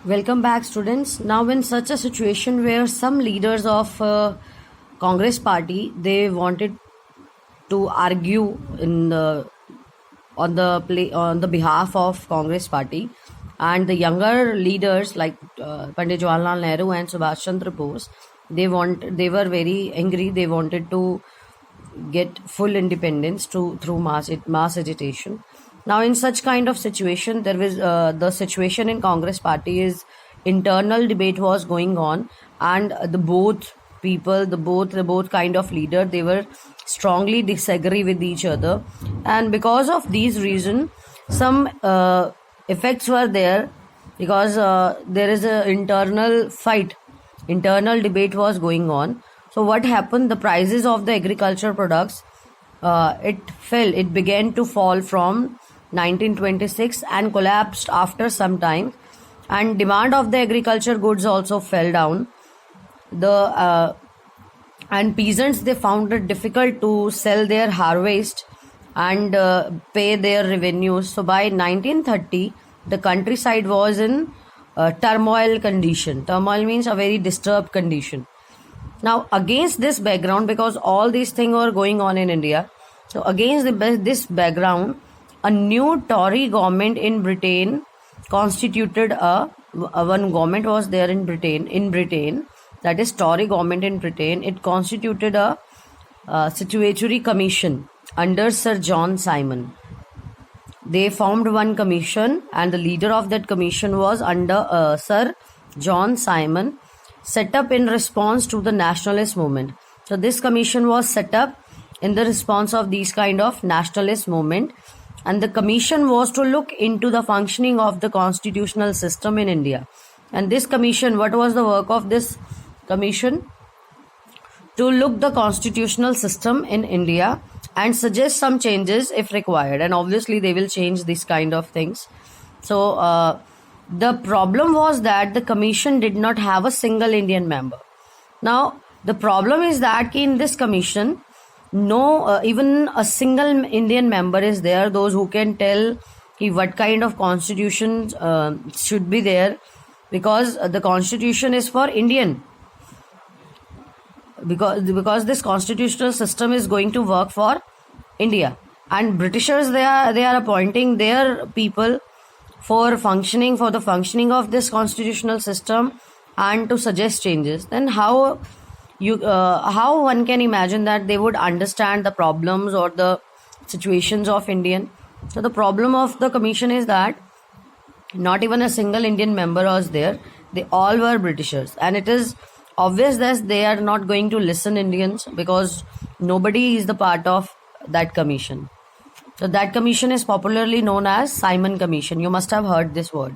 Welcome back, students. Now, in such a situation where some leaders of Congress party they wanted to argue in the on the behalf of Congress party, and the younger leaders like Pandit Jawaharlal Nehru and Subhash Chandra Bose, they were very angry. They wanted to get full independence through mass agitation. Now, in such kind of situation, there was the situation in Congress party is internal debate was going on, and the both people, the both kind of leader, they were strongly disagree with each other, and because of these reason, some effects were there because there is a internal fight, internal debate was going on. So what happened? The prices of the agriculture products it fell. It began to fall from 1926 and collapsed after some time, and demand of the agriculture goods also fell down. The and peasants they found it difficult to sell their harvest and pay their revenues. So by 1930, the countryside was in turmoil condition. Turmoil means a very disturbed condition. Now, against this background, because all these things were going on in India, so against this background, a new Tory government in Britain constituted one government was there in Britain, that is Tory government in Britain. It constituted a Statutory Commission under Sir John Simon. They formed one commission, and the leader of that commission was under Sir John Simon, set up in response to the nationalist movement. So this commission was set up in the response of these kind of nationalist movement, and the commission was to look into the functioning of the constitutional system in India. And this commission, what was the work of this commission? To look the constitutional system in India and suggest some changes if required, and obviously they will change these kind of things. So the problem was that the commission did not have a single Indian member. Now the problem is that in this commission, no even a single Indian member is there, those who can tell what kind of constitution should be there, because the constitution is for Indian, because this constitutional system is going to work for India, and Britishers they are appointing their people for the functioning of this constitutional system and to suggest changes. Then how one can imagine that they would understand the problems or the situations of Indian? So the problem of the commission is that not even a single Indian member was there. They all were Britishers, and it is obvious that they are not going to listen Indians, because nobody is the part of that commission. So that commission is popularly known as Simon Commission. You must have heard this word.